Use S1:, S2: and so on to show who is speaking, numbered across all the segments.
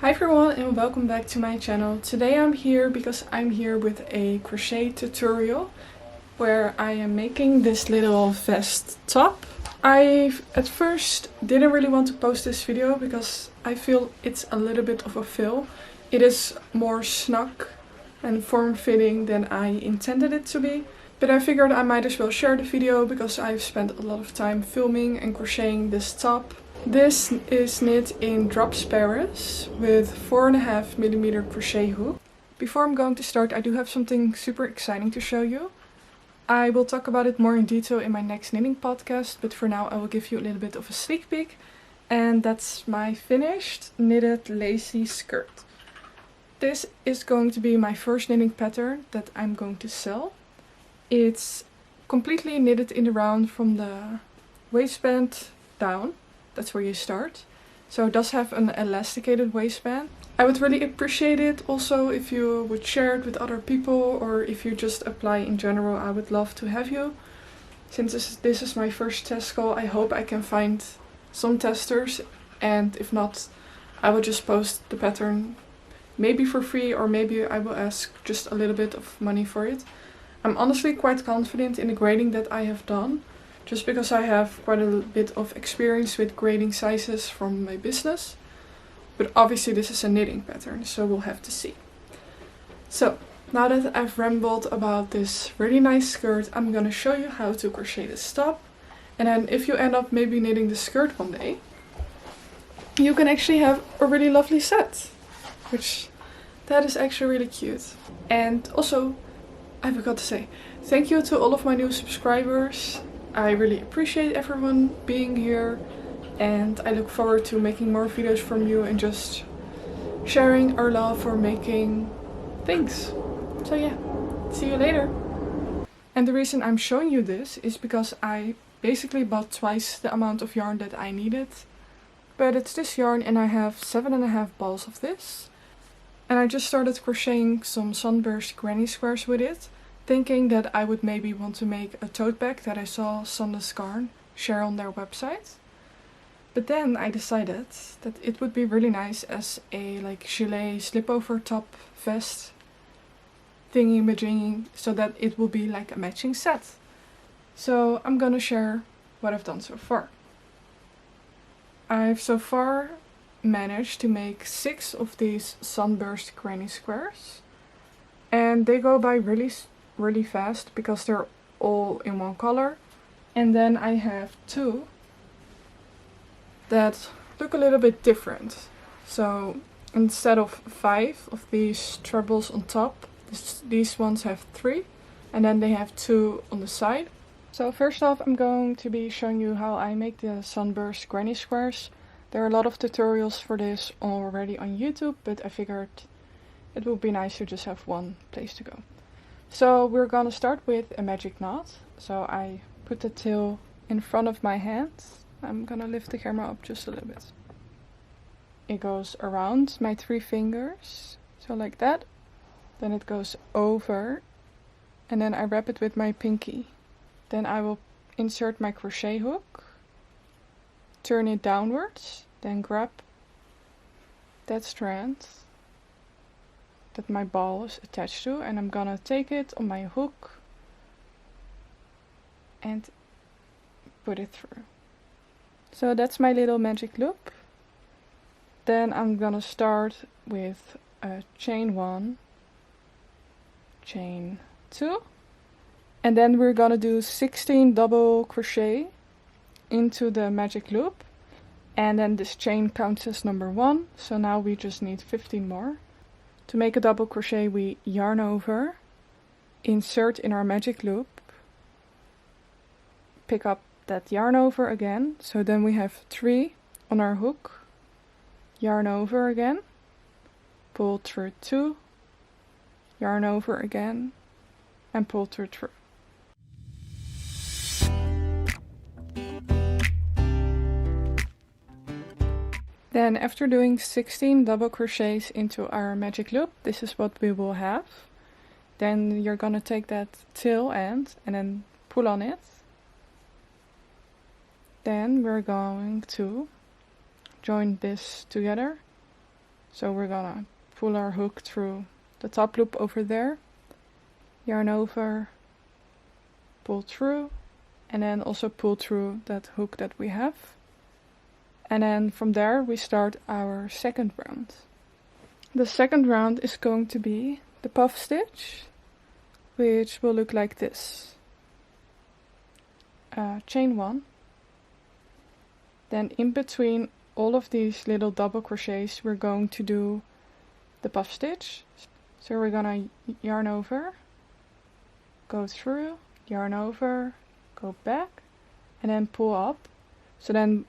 S1: Hi everyone and welcome back to my channel. Today I'm here because I'm here with a crochet tutorial where I am making this little vest top. I at first didn't really want to post this video because I feel it's a little bit of a fail. It is more snug and form-fitting than I intended it to be. But I figured I might as well share the video because I've spent a lot of time filming and crocheting this top. This is knit in drop sparrows with 4.5mm crochet hook. Before I'm going to start, I do have something super exciting to show you. I will talk about it more in detail in my next knitting podcast, but for now I will give you a little bit of a sneak peek. And that's my finished knitted lacy skirt. This is going to be my first knitting pattern that I'm going to sell. It's completely knitted in the round from the waistband down. That's where you start. So it does have an elasticated waistband. I would really appreciate it also if you would share it with other people, or if you just apply in general. I would love to have you. Since this is my first test call, I hope I can find some testers, and if not, I will just post the pattern maybe for free, or maybe I will ask just a little bit of money for it. I'm honestly quite confident in the grading that I have done, just because I have quite a bit of experience with grading sizes from my business. But obviously this is a knitting pattern, so we'll have to see. So, now that I've rambled about this really nice skirt, I'm gonna show you how to crochet this top. And then if you end up maybe knitting the skirt one day, you can actually have a really lovely set. Which, that is actually really cute. And also, I forgot to say, thank you to all of my new subscribers. I really appreciate everyone being here, and I look forward to making more videos from you and just sharing our love for making things. So yeah, see you later. And the reason I'm showing you this is because I basically bought twice the amount of yarn that I needed. But it's this yarn and I have 7.5 balls of this. And I just started crocheting some sunburst granny squares with it, thinking that I would maybe want to make a tote bag that I saw Sunburst Garn share on their website. But then I decided that it would be really nice as a gilet slipover top vest thingy majingy, so that it will be like a matching set. So I'm gonna share what I've done so far. I've so far managed to make 6 of these sunburst granny squares, and they go by really fast because they're all in one color. And then I have 2 that look a little bit different. So instead of 5 of these trebles on top, these ones have 3, and then they have 2 on the side. So first off, I'm going to be showing you how I make the sunburst granny squares. There are a lot of tutorials for this already on YouTube, but I figured it would be nice to just have one place to go. So we're gonna start with a magic knot. So I put the tail in front of my hand. I'm gonna lift the camera up just a little bit. It goes around my 3 fingers, so like that. Then it goes over, and then I wrap it with my pinky. Then I will insert my crochet hook, turn it downwards, then grab that strand that my ball is attached to, and I'm gonna take it on my hook and put it through. So that's my little magic loop. Then I'm gonna start with a chain 1, chain 2, and then we're gonna do 16 double crochet into the magic loop, and then this chain counts as number 1, so now we just need 15 more. To make a double crochet, we yarn over, insert in our magic loop, pick up that yarn over again, so then we have 3 on our hook, yarn over again, pull through 2, yarn over again, and pull through 3. Then after doing 16 double crochets into our magic loop, this is what we will have. Then you're gonna take that tail end and then pull on it. Then we're going to join this together. So we're gonna pull our hook through the top loop over there, yarn over, pull through, and then also pull through that hook that we have. And then from there we start our second round. The second round is going to be the puff stitch, which will look like this. Chain 1, then in between all of these little double crochets we're going to do the puff stitch. So we're gonna yarn over, go through, yarn over, go back, and then pull up. So then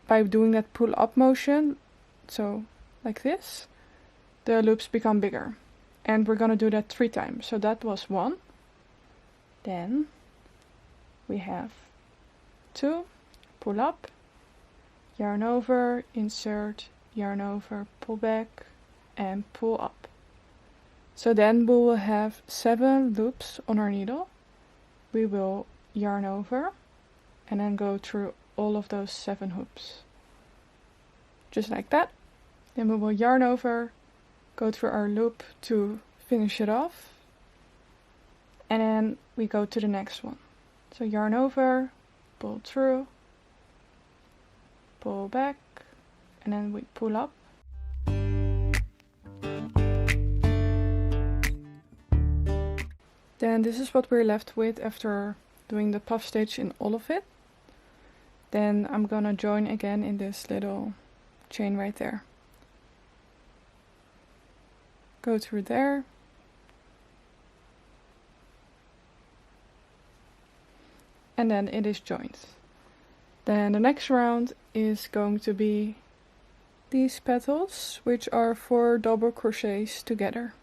S1: by doing that pull up motion, so like this, the loops become bigger. And we're gonna do that 3 times. So that was 1. Then we have 2, pull up, yarn over, insert, yarn over, pull back, and pull up. So then we will have 7 loops on our needle. We will yarn over and then go through all of those 7 hoops. Just like that. Then we will yarn over, go through our loop to finish it off, and then we go to the next one. So yarn over, pull through, pull back, and then we pull up. Then this is what we're left with after doing the puff stitch in all of it. Then I'm gonna join again in this little chain right there. Go through there. And then it is joined. Then the next round is going to be these petals, which are 4 double crochets together.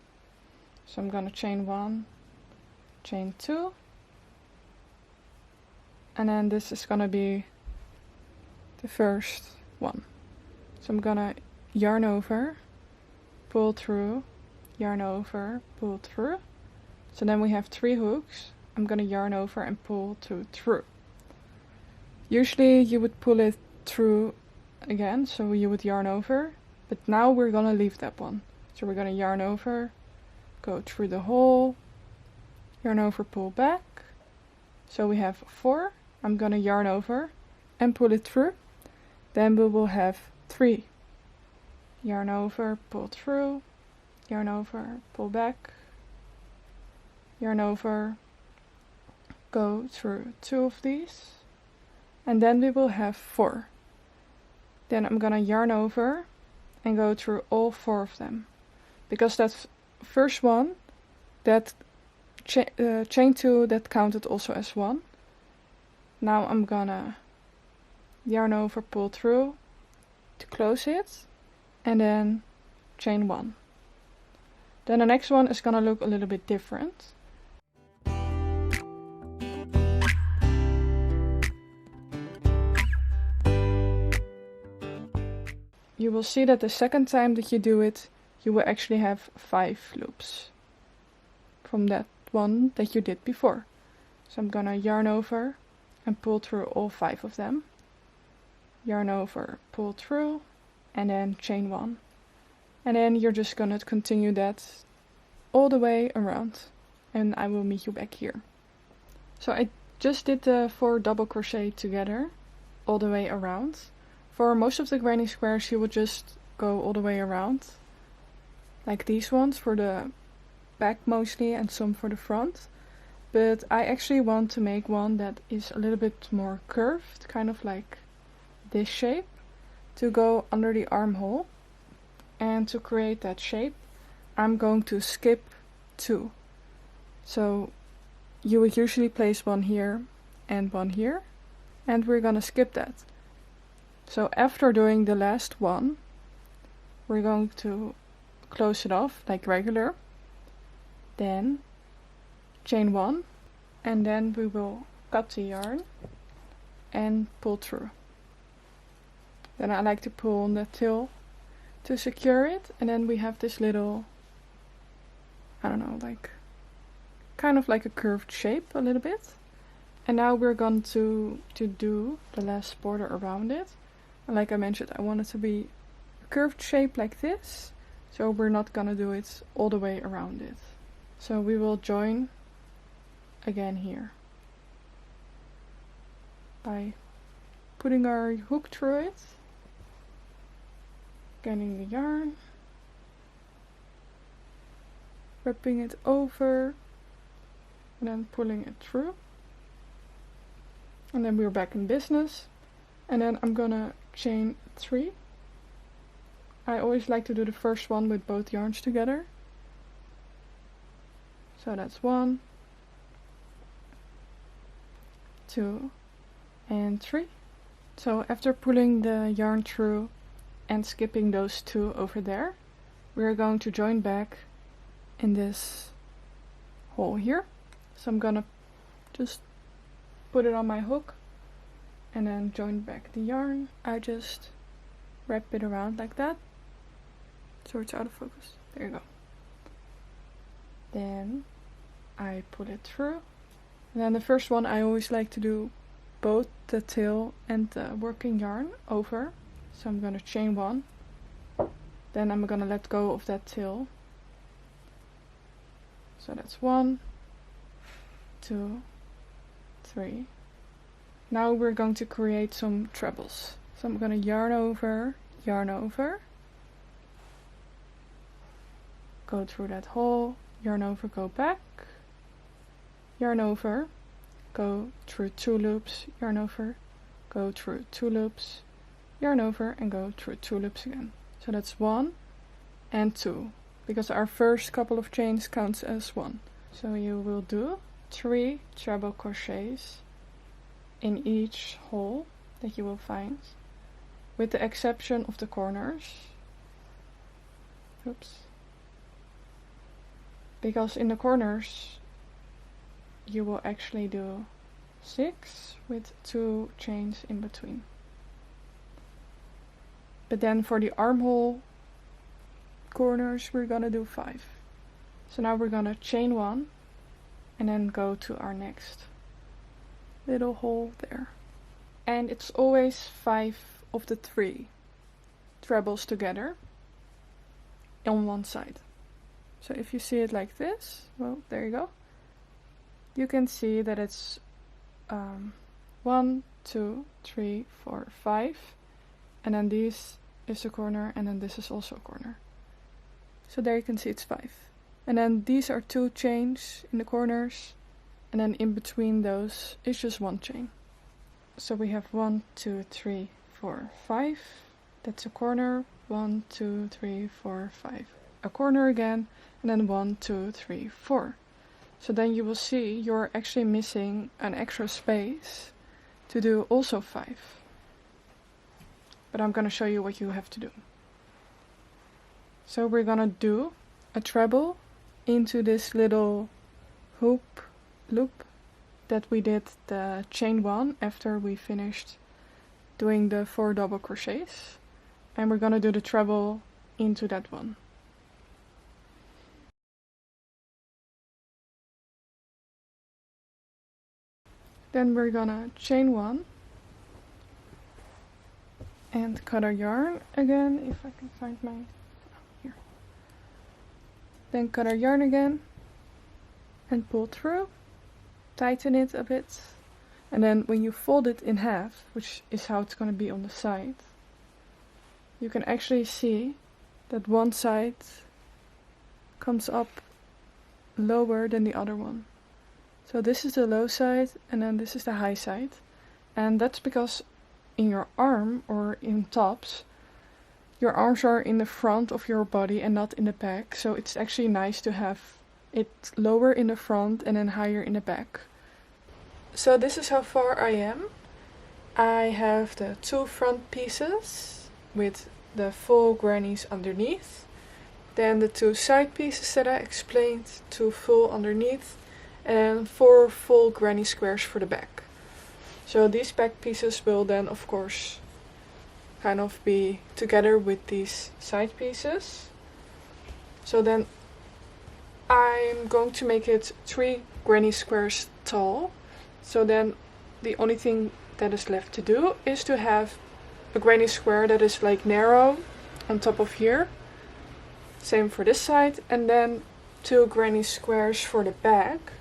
S1: So I'm gonna chain 1, chain 2, and then this is gonna be the first one. So I'm gonna yarn over, pull through, yarn over, pull through. So then we have 3 hooks. I'm gonna yarn over and pull through. Usually you would pull it through again, so you would yarn over, but now we're gonna leave that one. So we're gonna yarn over, go through the hole, yarn over, pull back. So we have 4. I'm gonna yarn over and pull it through. Then we will have 3. Yarn over, pull through, yarn over, pull back, yarn over, go through 2 of these, and then we will have 4. Then I'm gonna yarn over and go through all 4 of them, because that first one, that chain 2, that counted also as 1. Now I'm gonna yarn over, pull through to close it, and then chain 1. Then the next one is gonna look a little bit different. You will see that the second time that you do it, you will actually have 5 loops from that one that you did before. So I'm gonna yarn over and pull through all 5 of them. Yarn over, pull through, and then chain 1. And then you're just gonna continue that all the way around, and I will meet you back here. So I just did the 4 double crochet together all the way around. For most of the granny squares you would just go all the way around, like these ones for the back mostly and some for the front. But I actually want to make one that is a little bit more curved, kind of like this shape, to go under the armhole. And to create that shape, I'm going to skip 2. So you would usually place one here and one here, and we're gonna skip that. So after doing the last one, we're going to close it off like regular, then chain 1, and then we will cut the yarn and pull through. Then I like to pull on the tail to secure it, and then we have this little, I don't know, like kind of like a curved shape a little bit. And now we're going to do the last border around it. And like I mentioned, I want it to be curved shape like this, so we're not gonna do it all the way around it. So we will join again here by putting our hook through it, getting the yarn, wrapping it over, and then pulling it through. And then we're back in business. And then I'm gonna chain 3. I always like to do the first one with both yarns together. So that's 1, 2, and 3. So after pulling the yarn through and skipping those 2 over there, we're going to join back in this hole here. So I'm gonna just put it on my hook and then join back the yarn. I just wrap it around like that so it's out of focus. There you go. Then I pull it through. And then the first one I always like to do both the tail and the working yarn over. So I'm gonna chain 1. Then I'm gonna let go of that tail. So that's 1, 2, 3. Now we're going to create some trebles. So I'm gonna yarn over, go through that hole, yarn over, go back, yarn over, go through 2 loops, yarn over, go through 2 loops, yarn over, and go through 2 loops again. So that's 1 and 2, because our first couple of chains counts as 1. So you will do 3 treble crochets in each hole that you will find, with the exception of the corners. Oops. Because in the corners you will actually do 6 with 2 chains in between. But then for the armhole corners we're gonna do 5. So now we're gonna chain 1 and then go to our next little hole there. And it's always 5 of the 3 trebles together on one side. So if you see it like this, well, there you go. You can see that it's 1, 2, 3, 4, 5, and then this is a corner, and then this is also a corner. So there you can see it's 5. And then these are 2 chains in the corners, and then in between those is just 1 chain. So we have 1, 2, 3, 4, 5. That's a corner. 1, 2, 3, 4, 5. A corner again, and then 1, 2, 3, 4. So then you will see you're actually missing an extra space to do also 5. But I'm gonna show you what you have to do. So we're gonna do a treble into this little hoop loop that we did the chain 1 after we finished doing the 4 double crochets, and we're gonna do the treble into that one. Then we're gonna chain 1 and cut our yarn again, if I can find my here. Then cut our yarn again and pull through, tighten it a bit, and then when you fold it in half, which is how it's going to be on the side, you can actually see that one side comes up lower than the other one. So this is the low side and then this is the high side, and that's because in your arm or in tops, your arms are in the front of your body and not in the back, so it's actually nice to have it lower in the front and then higher in the back. So this is how far I am. I have the 2 front pieces with the full grannies underneath, then the 2 side pieces that I explained, 2 full underneath, and 4 full granny squares for the back. So these back pieces will then of course kind of be together with these side pieces. So then I'm going to make it 3 granny squares tall. So then the only thing that is left to do is to have a granny square that is like narrow on top of here. Same for this side, and then 2 granny squares for the back.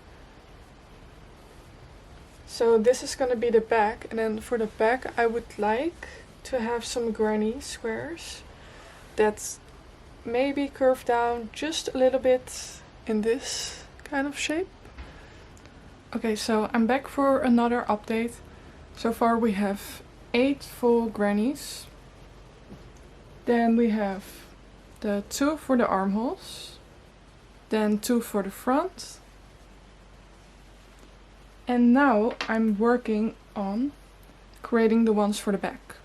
S1: So this is going to be the back, and then for the back I would like to have some granny squares that maybe curve down just a little bit in this kind of shape. Okay, so I'm back for another update. So far we have 8 full grannies. Then we have the 2 for the armholes, then 2 for the front. And now I'm working on creating the ones for the back.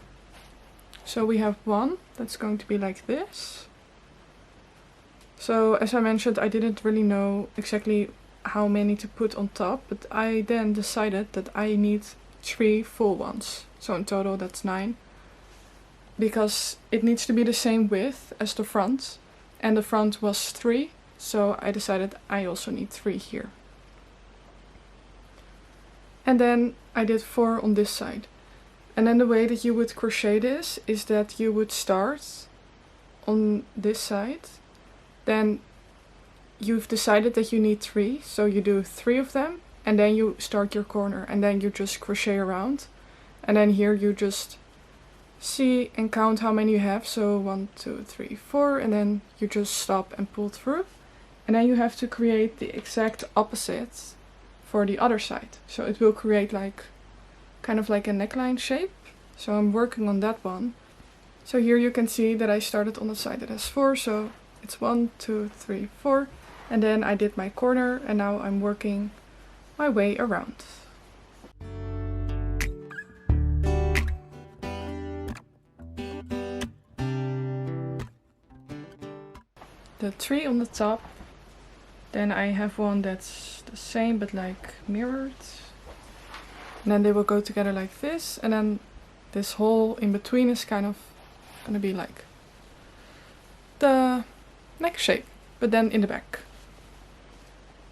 S1: So we have one that's going to be like this. So as I mentioned, I didn't really know exactly how many to put on top, but I then decided that I need 3 full ones. So in total that's 9. Because it needs to be the same width as the front, and the front was 3, so I decided I also need 3 here. And then I did 4 on this side. And then the way that you would crochet this is that you would start on this side, then you've decided that you need 3, so you do 3 of them, and then you start your corner, and then you just crochet around, and then here you just see and count how many you have. So 1, 2, 3, 4, and then you just stop and pull through, and then you have to create the exact opposite for the other side. So it will create like kind of like a neckline shape. So I'm working on that one. So here you can see that I started on the side that has 4, so it's 1, 2, 3, 4, and then I did my corner, and now I'm working my way around. The 3 on the top, then I have one that's the same but like mirrored, and then they will go together like this, and then this hole in between is kind of gonna be like the neck shape, but then in the back.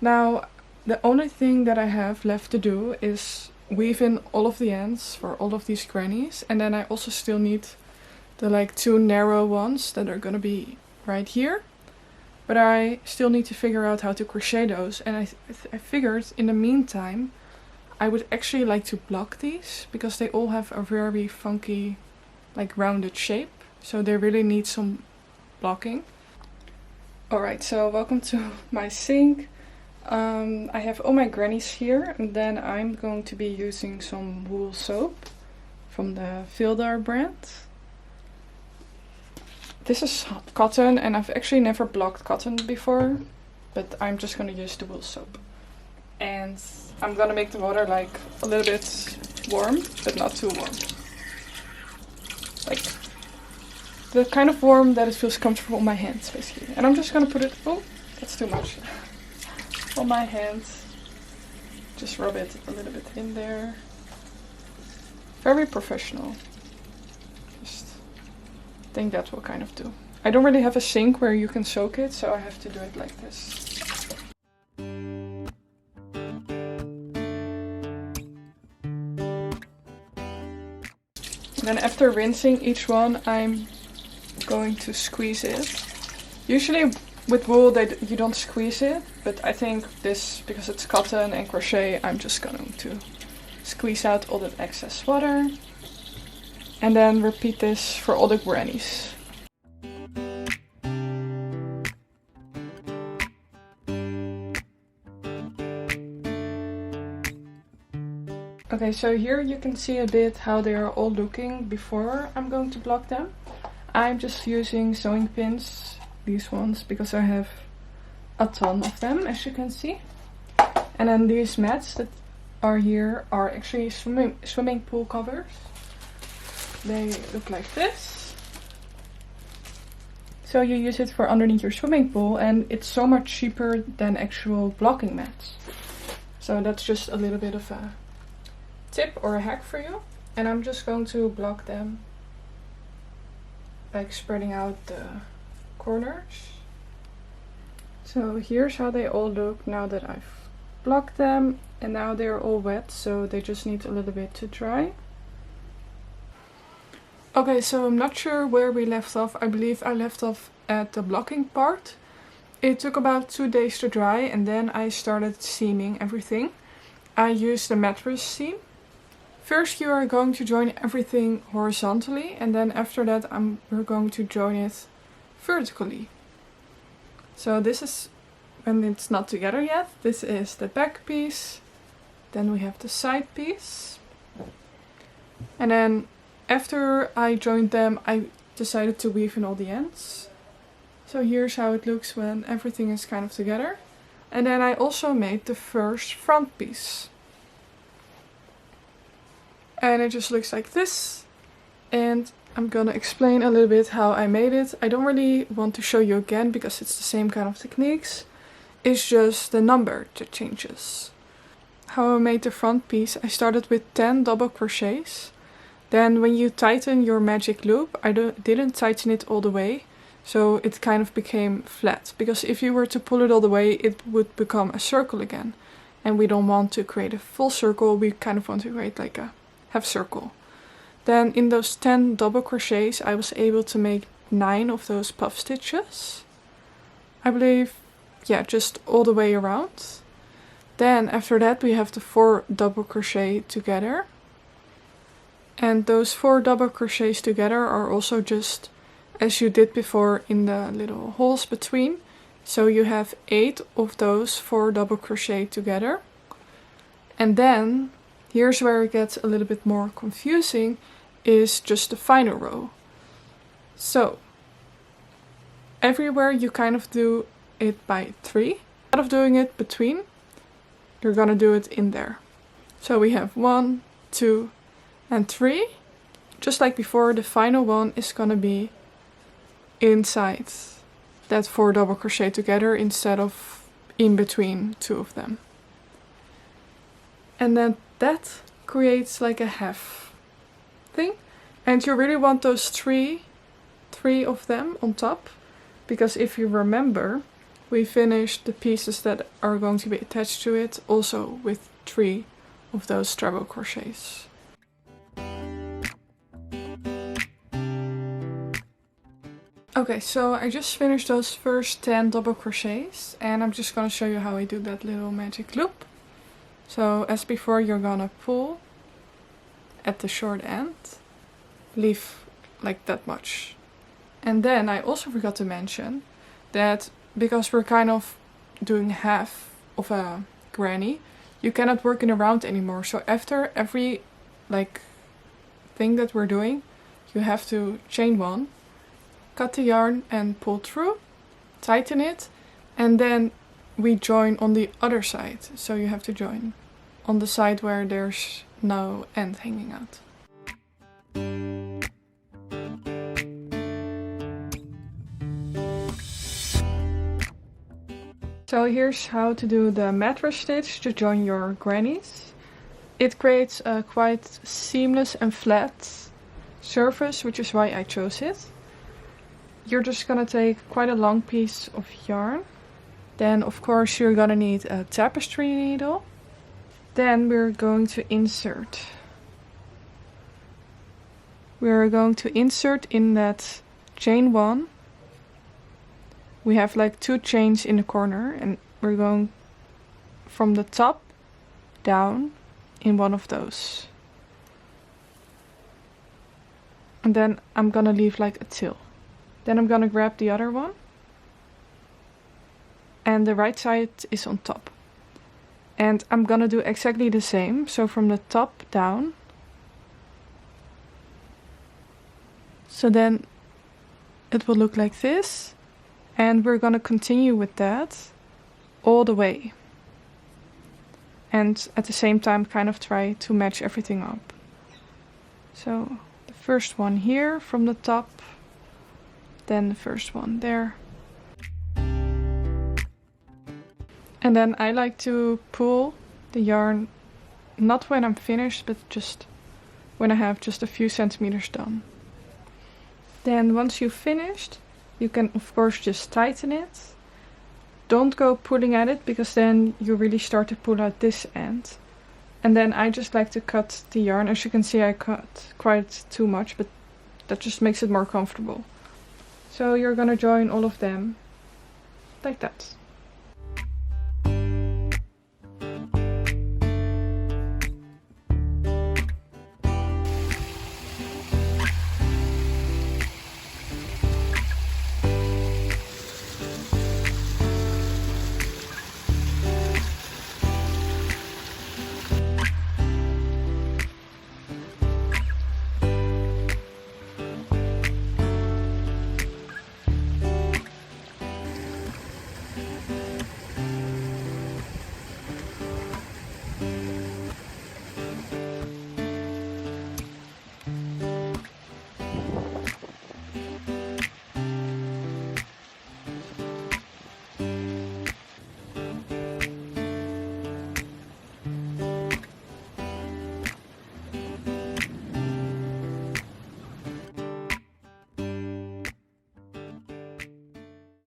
S1: Now the only thing that I have left to do is weave in all of the ends for all of these grannies, and then I also still need the like 2 narrow ones that are gonna be right here. But I still need to figure out how to crochet those, and I figured in the meantime I would actually like to block these, because they all have a very funky like rounded shape, so they really need some blocking. Alright, so welcome to my sink. I have all my grannies here, and then I'm going to be using some wool soap from the Vildar brand. This is cotton, and I've actually never blocked cotton before, but I'm just going to use the wool soap. And I'm going to make the water like a little bit warm, but not too warm. Like the kind of warm that it feels comfortable on my hands, basically. And I'm just going to put it, oh, that's too much, on my hands. Just rub it a little bit in there. Very professional. I think that will kind of do. I don't really have a sink where you can soak it, so I have to do it like this. Then after rinsing each one, I'm going to squeeze it. Usually with wool you don't squeeze it, but I think this, because it's cotton and crochet, I'm just going to squeeze out all that excess water. And then repeat this for all the grannies. Okay, so here you can see a bit how they are all looking before I'm going to block them. I'm just using sewing pins, these ones, because I have a ton of them, as you can see. And then these mats that are here are actually swimming pool covers. They look like this. So you use it for underneath your swimming pool, and it's so much cheaper than actual blocking mats. So that's just a little bit of a tip or a hack for you. And I'm just going to block them, like spreading out the corners. So here's how they all look now that I've blocked them, and now they're all wet, so they just need a little bit to dry. Okay, so I'm not sure where we left off. I believe I left off at the blocking part. It took about 2 days to dry and then I started seaming everything. I used the mattress seam. First you are going to join everything horizontally and then after that we're going to join it vertically. So this is when it's not together yet. This is the back piece. Then we have the side piece. And then after I joined them, I decided to weave in all the ends. So here's how it looks when everything is kind of together. And then I also made the first front piece. And it just looks like this. And I'm gonna explain a little bit how I made it. I don't really want to show you again because it's the same kind of techniques. It's just the number that changes. How I made the front piece, I started with 10 double crochets. Then when you tighten your magic loop, I didn't tighten it all the way. So it kind of became flat. Because if you were to pull it all the way, it would become a circle again. And we don't want to create a full circle, we kind of want to create like a half circle. Then in those 10 double crochets, I was able to make 9 of those puff stitches. I believe, yeah, just all the way around. Then after that we have the 4 double crochet together. And those 4 double crochets together are also just as you did before in the little holes between. So you have 8 of those 4 double crochet together. And then, here's where it gets a little bit more confusing, is just the final row. So, everywhere you kind of do it by 3. Instead of doing it between, you're gonna do it in there. So we have 1, 2, and 3. Just like before, the final one is gonna be inside that 4 double crochet together instead of in between 2 of them. And then that creates like a half thing. And you really want those three of them on top. Because if you remember, we finished the pieces that are going to be attached to it also with 3 of those treble crochets. Okay, so I just finished those first 10 double crochets and I'm just gonna show you how I do that little magic loop. So as before, you're gonna pull at the short end, leave like that much. And then I also forgot to mention that because we're kind of doing half of a granny, you cannot work in a round anymore. So after every like thing that we're doing, you have to chain 1, cut the yarn and pull through, tighten it, and then we join on the other side. So you have to join on the side where there's no end hanging out. So here's how to do the mattress stitch to join your grannies. It creates a quite seamless and flat surface, which is why I chose it. You're just gonna take quite a long piece of yarn. Then of course you're gonna need a tapestry needle. Then we're going to insert. We're going to insert in that chain 1. We have like 2 chains in the corner and we're going from the top down in one of those. And then I'm gonna leave like a tail. Then I'm gonna grab the other one. And the right side is on top. And I'm gonna do exactly the same. So from the top down. So then it will look like this. And we're gonna continue with that all the way. And at the same time kind of try to match everything up. So the first one here from the top. Then the first one there. And then I like to pull the yarn, not when I'm finished, but just when I have just a few centimeters done. Then once you've finished, you can of course just tighten it. Don't go pulling at it because then you really start to pull out this end. And then I just like to cut the yarn. As you can see, I cut quite too much, but That just makes it more comfortable. So you're gonna join all of them like that.